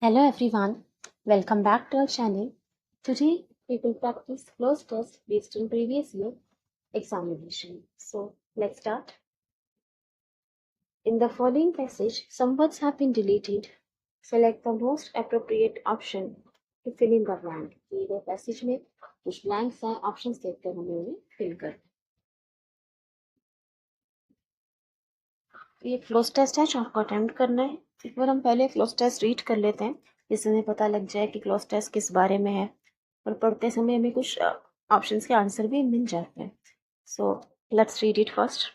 Hello everyone, welcome back to our channel. Today we will practice cloze test based on previous year examination. So let's start. In the following passage, some words have been deleted. Select the most appropriate option to fill in the blank. दिए गए passage में कुछ blanks हैं, options देखकर हमें उन्हें fill कर. ये क्लोज टेस्ट है जो आपको अटेम्प्ट करना है. एक बार हम पहले क्लोज टेस्ट रीड कर लेते हैं जिससे हमें पता लग जाए कि क्लोज टेस्ट किस बारे में है और पढ़ते समय हमें कुछ ऑप्शंस के आंसर भी मिल जाते हैं. So let's read it first.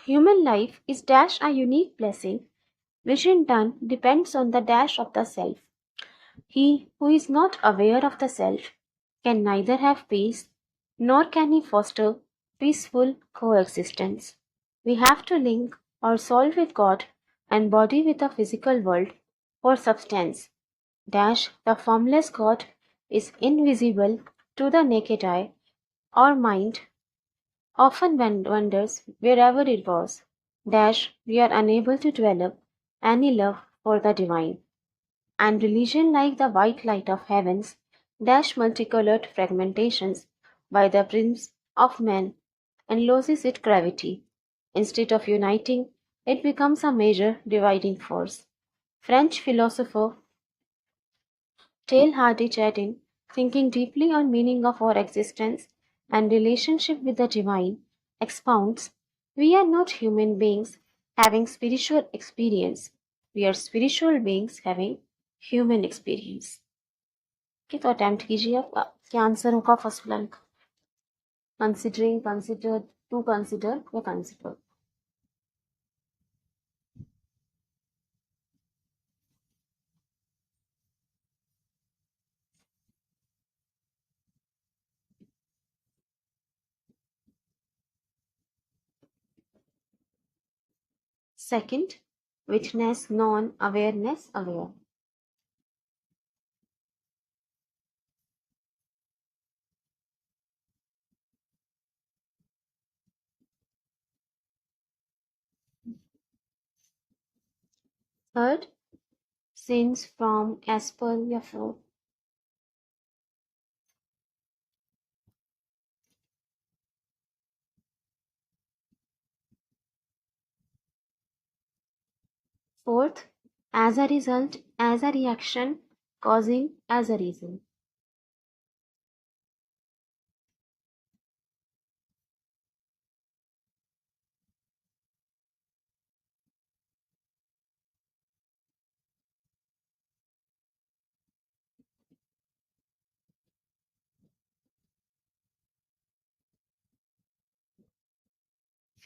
Human life is dash a unique blessing which in turn depends on the dash of the self. He who is not aware of the self can neither have peace nor can he foster peaceful coexistence. We have to link our soul with God and body with the physical world for substance. Dash the formless God is invisible to the naked eye. Our mind often wanders wherever it was. Dash we are unable to develop any love for the divine. And religion, like the white light of heavens, dash multicolored fragmentations by the prince of men and loses its gravity. Instead of uniting, it becomes a major dividing force. French philosopher Teilhard Chardin, thinking deeply on meaning of our existence and relationship with the divine, expounds, we are not human beings having spiritual experience. We are spiritual beings having human experience. Okay, तो attempt कीजिए आप. क्या answer होगा first blank? Considering, consider, to consider या consider. Second, witness, non awareness, aware. Third, since from, as पर या for. Fourth, as a result, as a reaction, causing, as a reason.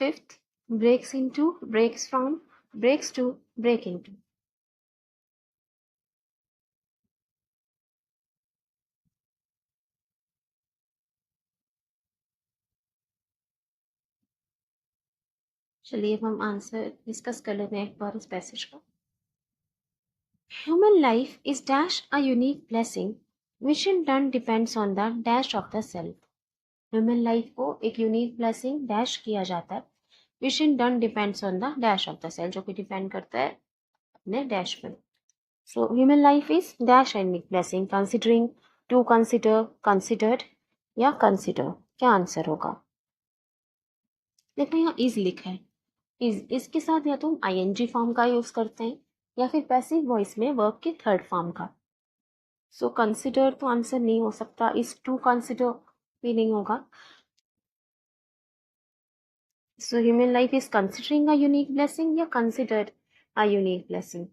Fifth, breaks into, breaks from, breaks to, break into. चलिए अब हम answer discuss कर लेते हैं एक बार इस पैसेज का. Human life is dash a unique blessing which in turn depends on the dash of the self. Human life को एक यूनिक ब्लेसिंग डैश किया जाता है which in turn depends on the dash of the self, जो कि depend करता है अपने डैश पर. So human life is dash a unique blessing considering, to consider, considered या consider. क्या आंसर होगा? देखो यहाँ इज लिखा है. इसके साथ या तो हम आईएनजी फॉर्म का यूज करते हैं या फिर पैसिव वॉइस में वर्ब के थर्ड फॉर्म का. सो कंसिडर तो आंसर नहीं हो सकता. इज टू कंसिडर भी नहीं होगा. So human life is considering a unique blessing या considered a unique blessing.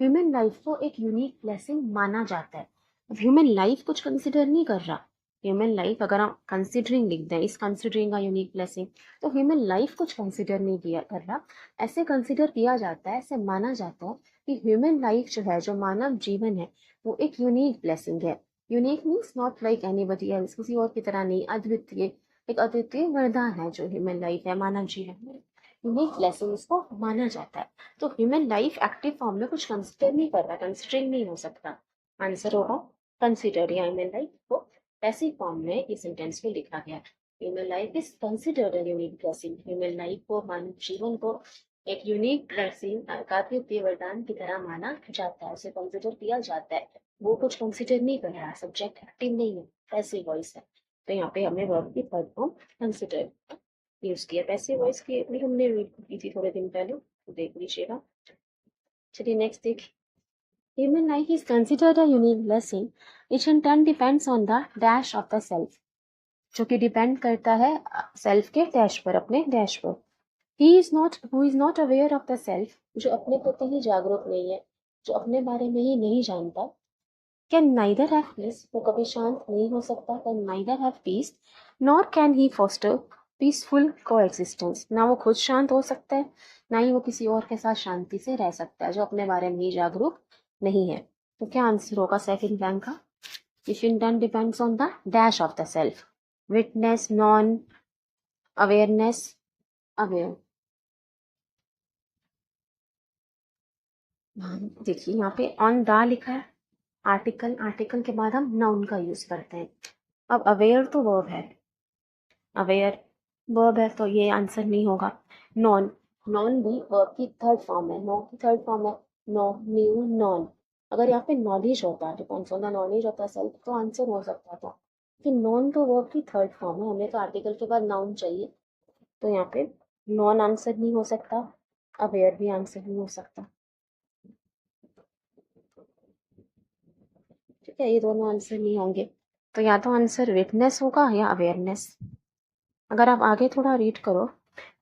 Human life को एक यूनिक ब्लेसिंग माना जाता है. अब ह्यूमन लाइफ कुछ कंसिडर नहीं कर रहा. ह्यूमन लाइफ अगर हम कंसिडरिंग लिख दें, इस कंसिडरिंग अ यूनिक ब्लेसिंग, तो ह्यूमन लाइफ कुछ कंसिडर नहीं किया कर रहा. ऐसे कंसिडर किया जाता है, ऐसे माना जाता है कि ह्यूमन लाइफ जो है, जो मानव जीवन है, वो एक यूनिक ब्लेसिंग है. Unique means not like anybody else, किसी और की तरह नहीं, अद्वितीय, एक अद्वितीय वरदान है जो ह्यूमन लाइफ है, मानव जीवन में यूनिक ब्लेसिंग उसको माना जाता है. तो ह्यूमन लाइफ एक्टिव फॉर्म में कुछ कंसिडर नहीं कर रहा, कंसिडरिंग नहीं हो सकता. आंसर होगा कंसिडर. या ह्यूमन लाइफ को पैसिव फॉर्म में इस सेंटेंस में लिखा गया. Human life is considered a unique blessing. Human life को, मानव जीवन को एक यूनिक ब्लेसिंग अद्वितीय वरदान की तरह माना जाता है, उसे कंसिडर किया जाता है। वो कुछ कंसिडर नहीं कर रहा, सब्जेक्ट एक्टिव नहीं है, पैसिव वॉइस है। तो यहाँ पे हमने वर्ब की थर्ड फॉर्म कंसिडर यूज किया। पैसिव वॉइस की भी हमने रीड की थी थोड़े दिन पहले, तो देख लीजिएगा। चलिए नेक्स्ट देखिए। Human life is considered a unique blessing, which in turn depends on the dash of the self, जो कि डिपेंड करता है सेल्फ के डैश पर, अपने डैश पर। He is not who is not aware of the self, जो अपने प्रति ही जागरूक नहीं है, जो अपने बारे में ही नहीं जानता, can neither have peace, वो कभी शांत नहीं हो सकता, can neither have peace, nor can he foster peaceful coexistence, ना वो खुद शांत हो सकता है, ना ही वो किसी और के साथ शांति से रह सकता है, जो अपने बारे में ही जागरूक नहीं है। तो क्या आंसर होगा सेकंड बैंक का? Which in turn depends on the dash of the self. Witness, non, awareness, aware. देखिए यहाँ पे ऑन द लिखा है, आर्टिकल, आर्टिकल के बाद हम नाउन का यूज करते हैं। अब अवेयर तो वर्ब है, अवेयर वर्ब है, तो ये आंसर नहीं होगा। नॉन, नॉन भी वर्ब की थर्ड फॉर्म है, नॉन की थर्ड फॉर्म है, नो, न्यू, नॉन। अगर यहाँ पे नॉलेज होता, depends on the knowledge of the self, तो आंसर हो सकता था कि नॉन तो वर्ब की थर्ड फॉर्म है, हमें तो आर्टिकल के बाद नाउन चाहिए, तो यहाँ पे नॉन आंसर नहीं हो सकता, अवेयर भी आंसर नहीं हो सकता। ठीक है, ये दोनों आंसर नहीं होंगे, तो या तो आंसर विटनेस होगा या अवेयरनेस। अगर आप आगे थोड़ा रीड करो,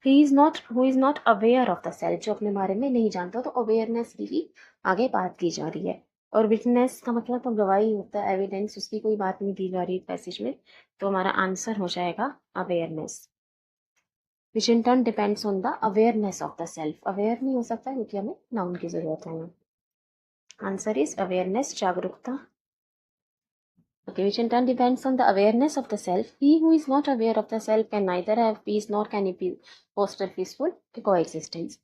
he is not who is not aware of the self, जो अपने बारे में नहीं जानता, तो अवेयरनेस की ही आगे बात की जा रही है। और विटनेस का मतलब तो गवाही होता है, एविडेंस, उसकी कोई बात नहीं की जा रही पैसेज में, तो हमारा आंसर हो जाएगा awareness. Which in turn depends on the awareness of the self, aware नहीं हो सकता क्योंकि हमें नाउन की जरूरत है। आंसर इज अवेयरनेस, जागरूकता। Okay, which in turn depends on the awareness of the self. He who is not aware of the self can neither have peace nor can he foster peaceful coexistence.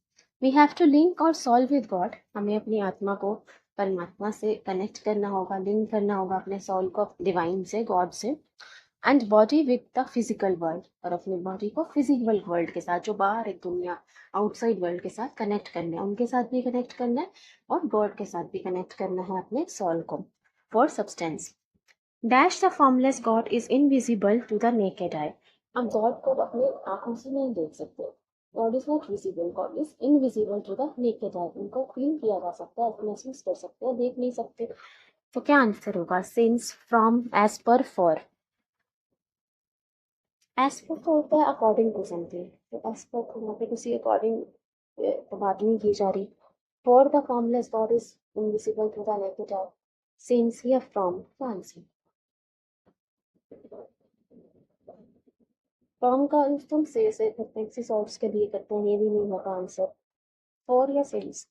We have to link or solve with God. हमें अपनी आत्मा को परमात्मा से connect करना होगा, link करना होगा अपने सोल को डिवाइन से, गॉड से, and body with the physical world, और अपनी बॉडी को फिजिकल वर्ल्ड के साथ, जो बाहर एक दुनिया, आउटसाइड वर्ल्ड के साथ कनेक्ट करना है, उनके साथ भी कनेक्ट करना है, और गॉड के साथ भी कनेक्ट करना है अपने सोल को, for substance. Dash the formless God is invisible to the naked eye. हम गॉड को अपनी आंखों से नहीं देख सकते, God is not visible, God is invisible to the naked eye. उनको फील किया जा सकता है, महसूस कर सकते हैं, देख नहीं सकते। तो क्या आंसर होगा? Since, from, as per, for. As per तो होता है अकॉर्डिंग टू समथिंग, तो एज पर तो यहाँ पे किसी अकॉर्डिंग तो बात नहीं की जा रही। For the formless God is invisible to the naked eye, since या फ्रॉम, क्या आंसर? फ्रॉम का यूज तुम से करते हैं, किसी सोर्स के लिए करते हैं, ये भी नहीं होगा आंसर। फॉर या सिंस?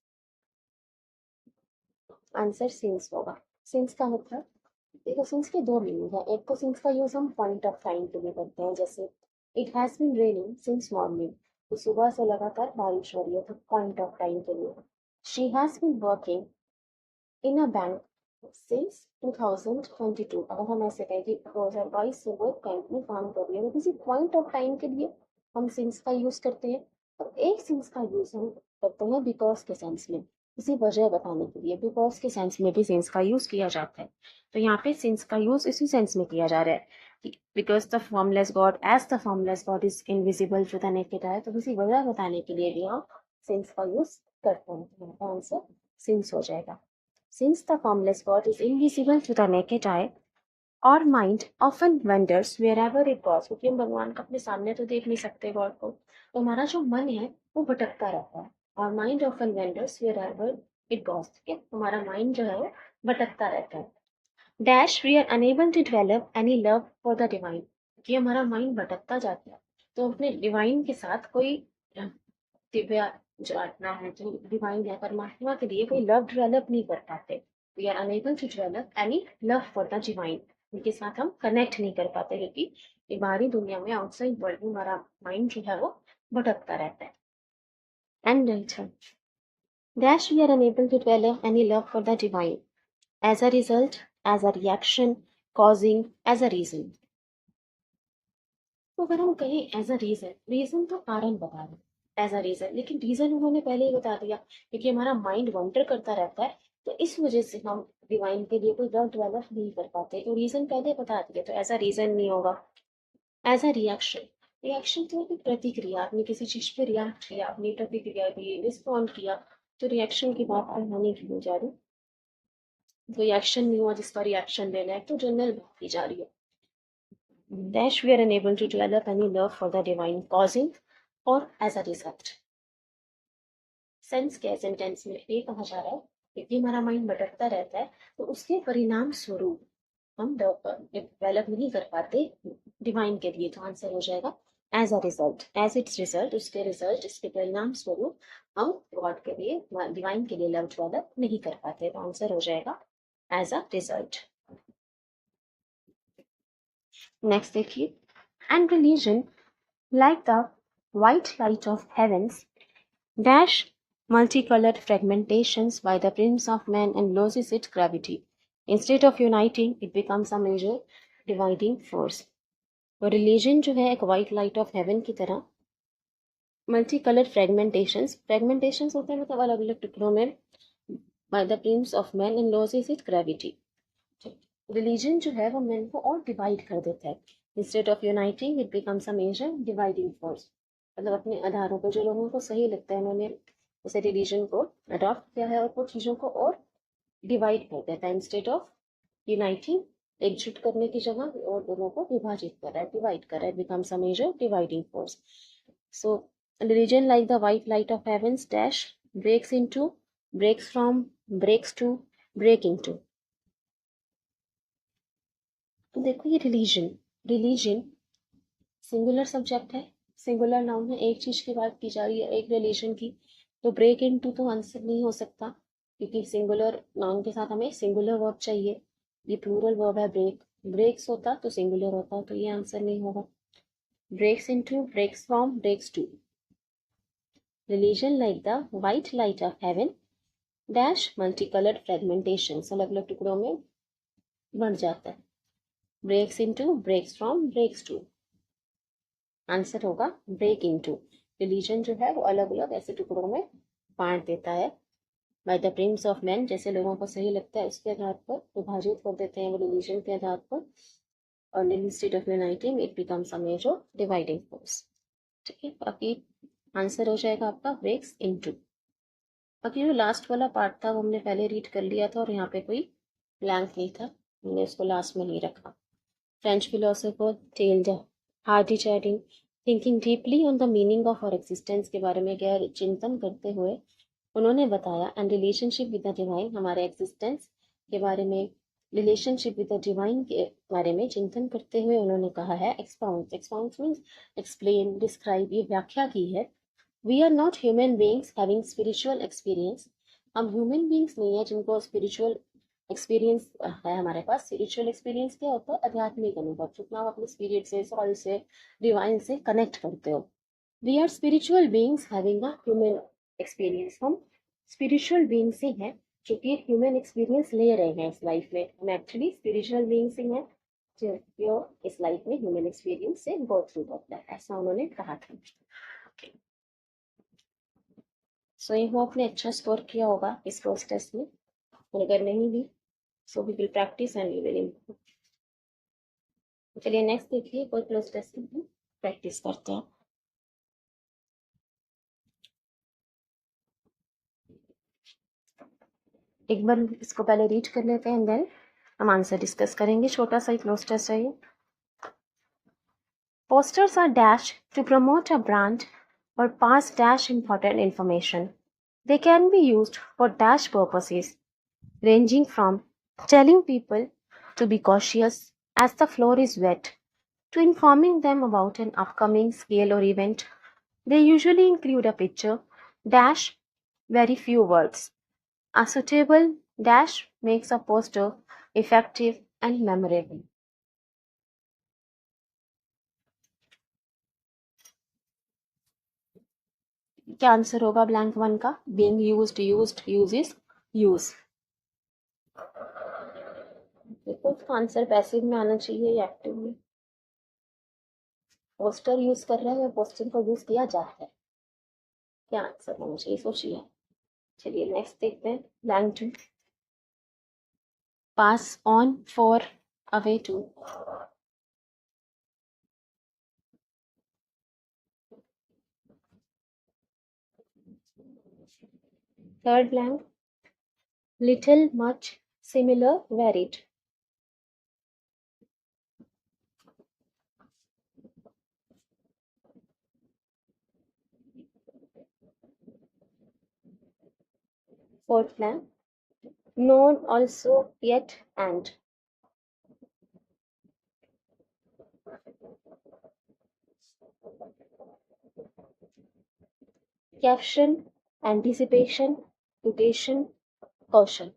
आंसर सिंस होगा। सिंस का मतलब, देखो सिंस के दो मीनिंग है। एक तो सिंस का यूज हम पॉइंट ऑफ टाइम के लिए करते हैं, जैसे it has been raining since morning, तो सुबह से लगातार बारिश हो रही है, तो पॉइंट ऑफ टाइम के लिए। She has been working in a bank since 2022, अगर हम ऐसे कहें कि 2022 से वो बैंक में काम कर रही है, तो किसी पॉइंट ऑफ टाइम के लिए हम सिंस का यूज करते हैं। और एक सिंस का यूज हम करते हैं बिकॉज के सेंस में, किसी वजह बताने के लिए, बिकॉज के सेंस में भी सिंस का यूज किया जाता है। तो यहाँ पे सिंस का यूज इसी सेंस में किया जा रहा है कि because the formless God, as the formless God is invisible to the naked eye, तो किसी वजह बताने के लिए भी हम सिंस का यूज करते हैं। तो यहाँ का आंसर सिंस हो जाएगा। Since the formless God is invisible to the naked eye, our mind often wanders wherever it goes, क्योंकि हम भगवान को अपने सामने तो देख नहीं सकते गॉड को, तो हमारा जो मन है वो भटकता रहता है। और mind often vendors wherever it goes, ठीक है, हमारा माइंड जो है वो भटकता रहता है। Dash we are unable to develop any love for the divine, कि हमारा माइंड भटकता जाता है, तो अपने डिवाइन के साथ कोई दिव्या जो आत्मा है, जो डिवाइन है, परमात्मा के लिए कोई लव डेवलप नहीं कर पाते। We are unable to develop any love for the divine, उनके साथ हम कनेक्ट नहीं कर पाते, क्योंकि ये बाहरी दुनिया में, आउटसाइड वर्ल्ड में हमारा माइंड जो है वो भटकता रहता है। And dash we are unable to develop any love for the divine as a result, as a reaction, causing, as a reason. तो अगर हम कहें एज अ रीजन, रीजन तो कारण बता रहे हैं, एज अ रीजन, लेकिन रीजन उन्होंने पहले ही बता दिया क्योंकि हमारा माइंड वॉन्डर करता रहता है, तो इस वजह से हम डिवाइन के लिए कोई वर्ड डेवलप नहीं कर पाते। तो रीजन पहले बता दिया, तो एज अ रीजन नहीं होगा। एज अ रिएक्शन, रिएक्शन तो है प्रतिक्रिया, आपने किसी चीज पे रिएक्ट किया, आपने प्रतिक्रिया दी, रिस्पॉन्ड किया, तो रिएक्शन की बात पर होने की हो जा रही, कोई एक्शन नहीं हुआ जिसका रिएक्शन लेना है, तो जनरल बात की जा रही है। Dash we are unable to develop any love for the divine causing or as a result. Sense के सेंटेंस में ये कहा जा रहा है क्योंकि हमारा माइंड भटकता रहता है, तो उसके परिणाम स्वरूप हम डेवलप नहीं कर पाते डिवाइन के लिए, तो आंसर हो जाएगा as a result, as its result, उसके रिजल्ट, इसके परिणाम स्वरूप हम गॉड के लिए, डिवाइन के लिए लव डेवलप नहीं कर पाते, तो आंसर हो जाएगा एज अ रिजल्ट। नेक्स्ट देखिए, and religion like the white light of heavens, dash multicolored fragmentations by the prince of man and loses its gravity. Instead of uniting, it becomes a major dividing force. और religion जो है एक white light of haven की तरह multi colour फ्रेगमेंटेशंस होते हैं, मतलब अलग अलग टुकड़ों में, by the Prince of man and losses it gravity. Religion जो है वो मैन को और डिवाइड कर देता है। Instead of uniting it becomes a major dividing force, मतलब अपने आधारों पर जो लोगों को सही लगता है उन्होंने उसे रिलीजन को अडॉप्ट किया है और वो चीज़ों को और डिवाइड कर देता है। इंस्टेड ऑफ यूनाइटिंग, एकजुट करने की जगह और लोगों को विभाजित कर रहा है, डिवाइड कर रहा है, becomes a major dividing force. So religion like the white light of heavens dash breaks into, breaks from, breaks to, break into. तो देखो ये रिलीजन, रिलीजन सिंगुलर सब्जेक्ट है, सिंगुलर नाउन है, एक चीज की बात की जा रही है, एक रिलेशन की, तो ब्रेक इनटू तो आंसर नहीं हो सकता क्योंकि सिंगुलर नाउन के साथ हमें सिंगुलर वर्ब चाहिए, ये प्लूरल वर्ब है ब्रेक, ब्रेक्स होता तो सिंगुलर होता, तो ये आंसर नहीं होगा। Breaks into, breaks from, breaks to. Religion like the white light of heaven dash multi coloured fragmentation, अलग अलग टुकड़ों में बढ़ जाता है। Breaks into, breaks from, breaks to, answer होगा ब्रेक इनटू। रिलीजन जो है वो अलग अलग ऐसे टुकड़ों में बांट देता है, by the Prince of man, जैसे लोगों को सही लगता है उसके आधार पर विभाजित कर देते हैं वो रिलीजन के आधार पर, और instead of uniting it becomes a major dividing force. ठीक है, बाकी आंसर हो जाएगा आपका ब्रेक्स इनटू। बाकी जो लास्ट वाला पार्ट था वो हमने पहले रीड कर लिया था और यहाँ पे कोई ब्लैंक नहीं था, हमने उसको लास्ट में नहीं रखा। French philosopher Teilhard de Chardin thinking deeply on the meaning of our existence के बारे में गहर चिंतन करते हुए उन्होंने बताया, and relationship with the divine, हमारे एक्सिस्टेंस के बारे में, रिलेशनशिप विद द डिवाइन के बारे में चिंतन करते हुए उन्होंने कहा है, expound, expound means explain, describe, ये व्याख्या की है। We are not human beings having spiritual experience, हम ह्यूमन बींग्स नहीं है जिनको स्पिरिचुअल एक्सपीरियंस है हमारे पास। स्पिरिचुअल एक्सपीरियंस क्या होता है? आध्यात्मिक अनुभव, जितना आप अपने स्पिरिट से, सॉल से, डिवाइन से कनेक्ट करते हो। We are spiritual beings having a human experience, हम स्पिरिचुअल बींग्स ही हैं जो कि ह्यूमन एक्सपीरियंस ले रहे हैं इस लाइफ में, हम एक्चुअली स्पिरिचुअल बींग्स ही हैं जो इस लाइफ में ह्यूमन एक्सपीरियंस से गो थ्रू करता है, ऐसा उन्होंने कहा था। सो आई होप आपने अच्छा स्कोर किया होगा इस फर्स्ट टेस्ट में, और अगर नहीं भी so we will practice and we will improve. चलिए नेक्स्ट देखिए, कोई प्लस टेस्ट की प्रैक्टिस करते हैं। एक बार इसको पहले रीड कर लेते हैं, देन हम आंसर डिस्कस करेंगे। छोटा सा ही क्लोज टेस्ट है ये। Posters are dashed to promote a brand or pass dash important information. They can be used for dash purposes, ranging from telling people to be cautious as the floor is wet to informing them about an upcoming sale or event. They usually include a picture, dash, very few words. A suitable dash makes a poster effective and memorable. क्या answer होगा blank one का? Being used, used, uses, use. देखो इसका answer passive में आना चाहिए या active में। पोस्टर यूज कर रहे हैं, पोस्टर को यूज किया जाता है। क्या आंसर होना चाहिए, सोचिए। चलिए नेक्स्ट देखते हैं, blank 2, pass on for away to. Third blank, little much similar varied. Fourth blank, known also yet and। Caption, anticipation, mutation, caution।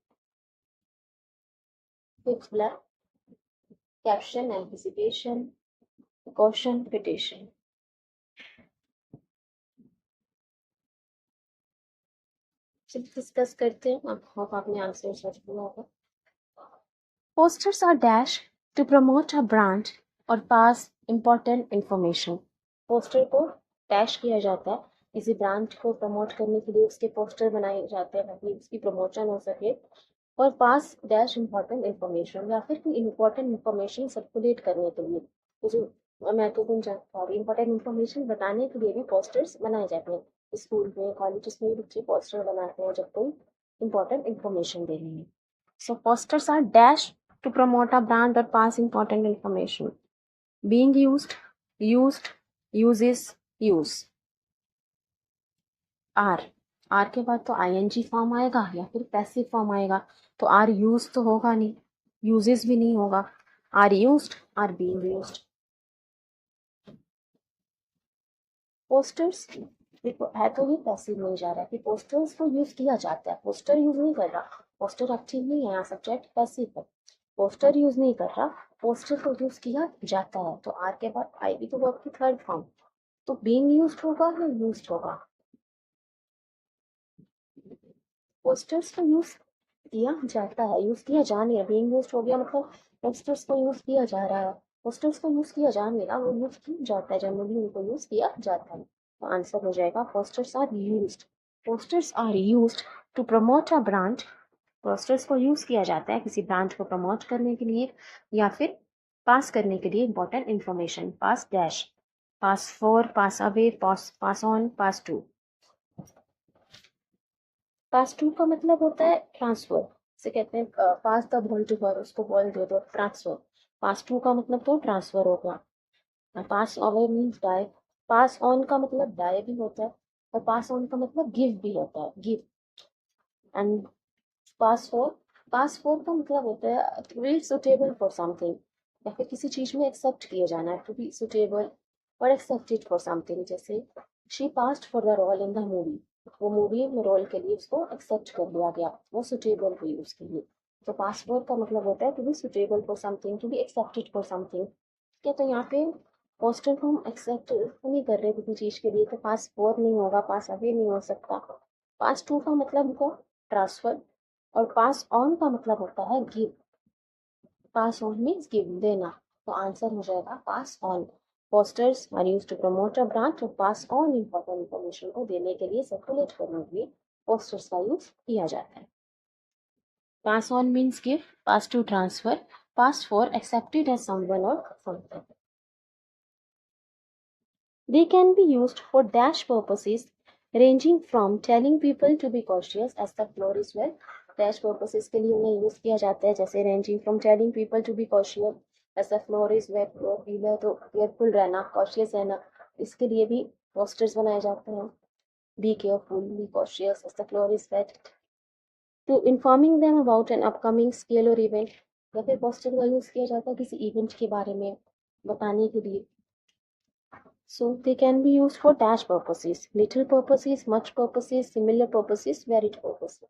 Fifth blank, caption, anticipation, caution, mutation। Discuss करते हैं, आप hope आपने answer search किया होगा। Posters are dash to promote a brand और pass important information. Poster को dash किया जाता है, किसी ब्रांड को प्रमोट करने के लिए उसके पोस्टर बनाए जाते हैं ताकि उसकी प्रमोशन हो सके, और पास डैश इंपॉर्टेंट इंफॉर्मेशन, या फिर कोई इंपॉर्टेंट इंफॉर्मेशन सर्कुलेट करने के लिए, जो महत्वपूर्ण जानकारी इंपॉर्टेंट इंफॉर्मेशन बताने के लिए भी पोस्टर्स बनाए जाते हैं। स्कूल में, कॉलेजेस में भी बच्चे पोस्टर बनाते हैं जब कोई इंपॉर्टेंट इंफॉर्मेशन देनी है। So posters are dash to promote a brand or pass important information. Being used, used, uses, use। Are के बाद तो ing फॉर्म आएगा या फिर पैसिव फॉर्म आएगा, तो आर यूज तो होगा नहीं, यूजेस भी नहीं होगा। Are used, are being used. Posters देखो, है तो ये पैसिव नहीं जा रहा है कि पोस्टर्स को यूज किया जाता है, पोस्टर यूज नहीं कर रहा, पोस्टर एक्टिव नहीं है, यहाँ सब्जेक्ट पैसिव है, पोस्टर यूज नहीं कर रहा, पोस्टर को यूज किया जाता है। तो आर के बाद आएगी तो वर्ब की थर्ड फॉर्म, तो बीइंग यूज्ड होगा या यूज्ड होगा। पोस्टर्स को यूज किया जाता है, यूज किया जा नहीं रहा, बीइंग यूज्ड हो गया मतलब पोस्टर्स को यूज किया जा रहा है, पोस्टर्स को यूज किया जा नहीं रहा, वो यूज किया जाता है, जनरली उनको यूज किया जाता है। तो आंसर हो जाएगा posters are used. Posters are used to promote a brand. Posters को यूज किया जाता है किसी ब्रांड को प्रमोट करने के लिए या फिर पास करने के लिए important information. Pass dash, pass for, pass away, pass on, pass to. Pass to का मतलब होता है ट्रांसफर, से कहते हैं pass the ball to her, उसको बॉल दे दो, ट्रांसफर। पास टू का मतलब तो ट्रांसफर होगा। Pass away means die, pass on का मतलब डाई भी होता है, और पास ऑन का मतलब गिव भी होता है, गिव। एंड पास फोर का मतलब होता है to be suitable for something, या फिर किसी चीज में एक्सेप्ट किया जाना है, टू बी सुटेबल और एक्सेप्टेड फॉर समथिंग। जैसे she passed for the role in the movie, वो मूवी में रोल के लिए उसको एक्सेप्ट कर लिया गया, वो सुटेबल हुई उसके लिए। तो पास फोर का मतलब होता है to be suitable for something, to be accepted for something. ठीक है, तो यहाँ पे पोस्टर को हम एक्सेप्ट नहीं कर रहे किसी चीज के लिए, तो पास फोर नहीं होगा, पास अवे नहीं हो सकता। पास टू का मतलब होगा ट्रांसफर, और पास ऑन का मतलब होता है give. Pass on means give, देना। तो आंसर हो जाएगा pass on. Posters are used to promote a brand, तो पास ऑन इंपॉर्टेंट इंफॉर्मेशन को देने के लिए, सर्कुलेट करने के लिए पोस्टर्स का यूज किया जाता है। Pass on means give, pass to transfer, pass for accepted as someone or something. They can be used for dash purposes ranging from telling people to be cautious as the floor is wet। dash purposes के लिए उन्हें use किया जाता है, जैसे ranging from telling people to be cautious as the floor is wet, floor गीला तो careful रहना, cautious रहना, इसके लिए भी पोस्टर्स बनाए जाते हैं। be careful, be cautious as the floor is wet। to informing them about an upcoming scale or event, या फिर पोस्टर का यूज किया जाता है किसी इवेंट के बारे में बताने के लिए। So they can be used for dash purposes, little purposes, much purposes, similar purposes, varied purposes।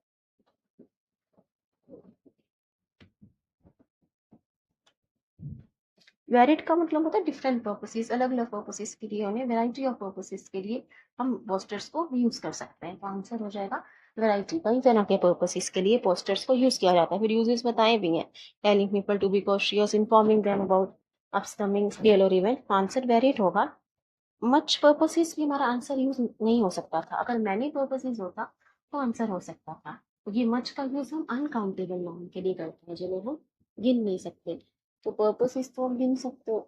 Varied का मतलब होता है डिफरेंट पर्पसेस, अलग अलग पर्पसेस के लिए, हमें वैरायटी ऑफ पर्पसेस के लिए हम पोस्टर्स को यूज कर सकते हैं। तो आंसर हो जाएगा वैरायटी, कई तरह के पर्पसेस के लिए पोस्टर्स को यूज किया जाता है। फिर यूजेस बताए भी हैं, telling people to be cautious, informing them about upcoming scale or event. Answer varied होगा। मच पर्पसेस भी हमारा आंसर यूज नहीं हो सकता था। अगर मैनी पर्पसेस होता तो आंसर हो सकता था। तो ये मच का यूज हम अनकाउंटेबल नाउन के लिए करते हैं जिन्हें हम गिन नहीं सकते। तो पर्पसेस तो हम गिन सकते हो,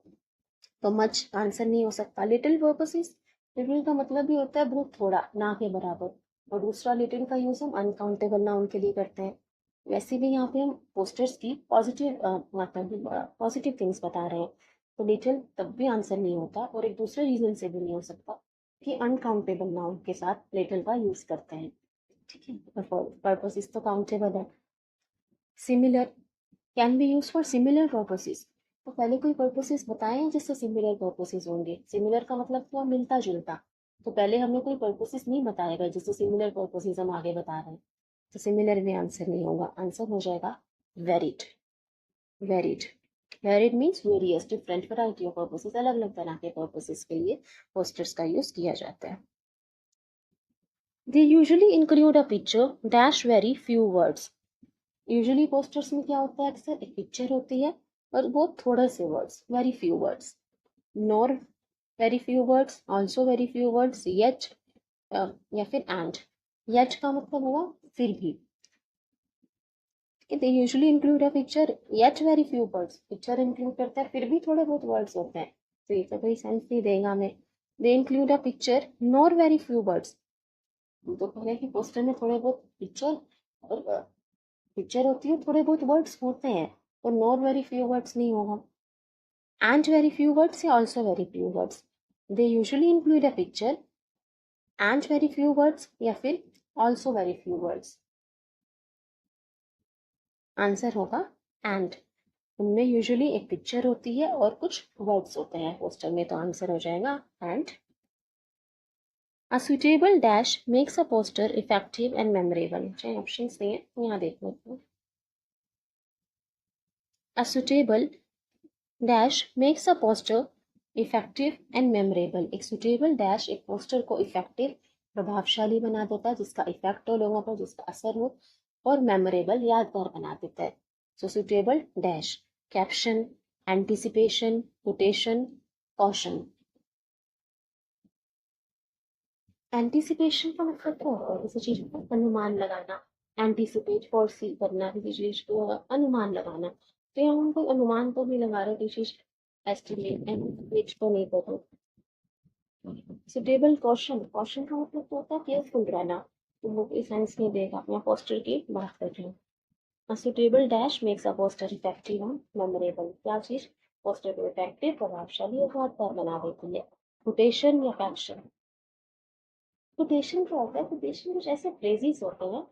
तो मच आंसर नहीं हो सकता। लिटिल पर्पसेस, लिटिल का मतलब भी होता है बहुत थोड़ा, ना के बराबर। और दूसरा लिटिल का यूज हम अनकाउंटेबल नाउन के लिए करते हैं। वैसे भी यहाँ पे हम पोस्टर्स की पॉजिटिव मतलब पॉजिटिव थिंग्स बता रहे हैं, तो लिटिल तब भी आंसर नहीं होता। और एक दूसरे रीजन से भी नहीं हो सकता कि अनकाउंटेबल नाउन के साथ लिटिल का यूज करते हैं। ठीक है, पर्पसेस तो काउंटेबल है। Similar can be use for similar purposes. तो पहले कोई पर्पसेस बताए हैं जिससे सिमिलर पर्पसेस होंगे। सिमिलर का मतलब हुआ मिलता जुलता। तो पहले हमें कोई पर्पसेस नहीं बताएगा जिससे सिमिलर पर्पसेस हम आगे बता रहे हैं, तो सिमिलर में आंसर नहीं होगा। आंसर हो जाएगा varied. Varied, varied means various, different variety of purposes, अलग अलग तरह के पर्पसेस के लिए पोस्टर्स का यूज किया जाता है। They usually include a picture dash very few words. Usually posters में क्या होता है, अक्सर एक पिक्चर होती है और बहुत थोड़े से words, very few words. Nor very few words, also very few words, yet या फिर एंड। येट का मतलब हुआ फिर भी। They usually include a picture yet very few words, picture include करता है फिर भी थोड़े बहुत वर्ड्स होते हैं, तो ये तो कोई सेंस नहीं देगा हमें। They include a picture nor very few words, तो पहले कि पोस्टर में थोड़े बहुत पिक्चर और पिक्चर होती है, थोड़े बहुत वर्ड्स होते हैं, और नॉर वेरी फ्यू वर्ड्स नहीं होगा। And very few words या also very few words, they usually include a picture and very few words या फिर also very few words। Answer होगा and। उनमें यूजुअली एक पिक्चर होती है और कुछ वर्ड्स होते हैं पोस्टर में, तो आंसर हो जाएगा and। A suitable dash makes a poster effective and memorable। चाहे ऑप्शंस नहीं है, यहाँ देख लेते हैं। A suitable dash makes a poster effective and memorable. एक सुटेबल डैश एक पोस्टर को इफेक्टिव, प्रभावशाली बना देता है, जिसका इफेक्ट हो लोगों पर, जिसका असर हो, और मेमोरेबल, यादगार बना देता है। So suitable dash, caption, anticipation, quotation, caution. Anticipation का मतलब क्या होता है, किसी चीज का अनुमान लगाना। एंटिसिपेट, फोरसी करना, किसी चीज को अनुमान लगाना। तो यहाँ हम कोई अनुमान तो नहीं लगा रहे, किसी चीज एस्टिमेट एंटिसिपेट तो नहीं कर रहे। सुटेबल क्वेश्चन, क्वेश्चन का मतलब तो होता है केयरफुल रहना, तो वो कोई सेंस नहीं देगा। अपना पोस्टर की बात कर रहे हैं। A suitable dash makes a poster effective and memorable। क्या चीज पोस्टर को इफेक्टिव, प्रभावशाली और यादगार बना देती है। कोटेशन या कैप्शन। कोटेशन क्या होता है, कोटेशन कुछ ऐसे फ्रेजेस होते हैं,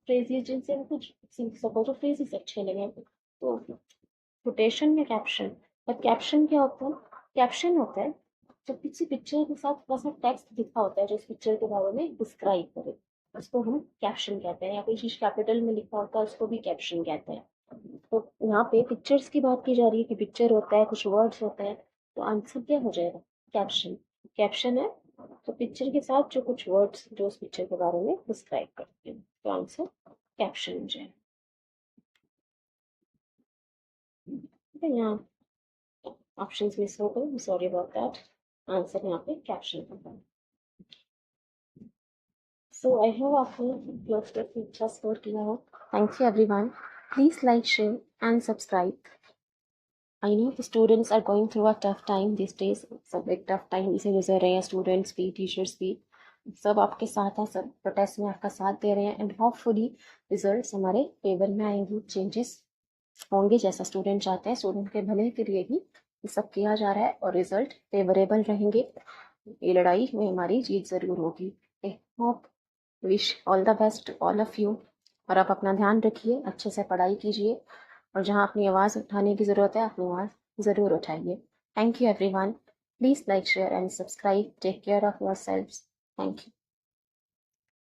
फ्रेजेस जिनसे हम कुछ सीख सको, तो फ्रेजेस अच्छे लगे तो कोटेशन में कैप्शन। और कैप्शन क्या होता है, कैप्शन होता है जब किसी पिक्चर के साथ थोड़ा सा टेक्स्ट लिखा होता है जो उस पिक्चर के बारे में डिस्क्राइब करे, उसको हम कैप्शन कहते हैं। या कोई चीज कैपिटल में लिखा होता है उसको भी कैप्शन कहते हैं। तो यहाँ पे पिक्चर्स की बात की जा रही है कि पिक्चर होता है, कुछ वर्ड्स होते हैं, तो आंसर क्या हो जाएगा, कैप्शन। कैप्शन है तो पिक्चर के साथ जो कुछ वर्ड्स जो उस पिक्चर के बारे में डिस्क्राइब करते हैं, तो आंसर कैप्शन हो जाएगा। ठीक है, यहाँ ऑप्शंस मिस हो गए, सॉरी अबाउट दैट। आंसर यहाँ पे कैप्शन होगा। सो आई होप आपने क्लास टेस्ट में अच्छा स्कोर किया हो। Thank you everyone. Please like, share and subscribe. I know the students are going through a tough time these days। सब एक टफ टाइम से गुजर रहे हैं, स्टूडेंट्स भी, टीचर्स भी, सब आपके साथ हैं, सब प्रोटेस्ट में आपका साथ दे रहे हैं। एंड होपफुली रिजल्ट्स हमारे फेवर में आएंगे, चेंजेस होंगे जैसा स्टूडेंट चाहते हैं। स्टूडेंट के भले के लिए ही ये सब किया जा रहा है और रिजल्ट फेवरेबल रहेंगे। ये लड़ाई में हमारी जीत जरूर होगी। Hope, wish all the best all of you. और आप अपना ध्यान रखिए, अच्छे से पढ़ाई कीजिए, और जहाँ अपनी आवाज़ उठाने की ज़रूरत है अपनी आवाज़ ज़रूर उठाइए। Thank you everyone. Please like, share and subscribe. Take care of yourselves. Thank you.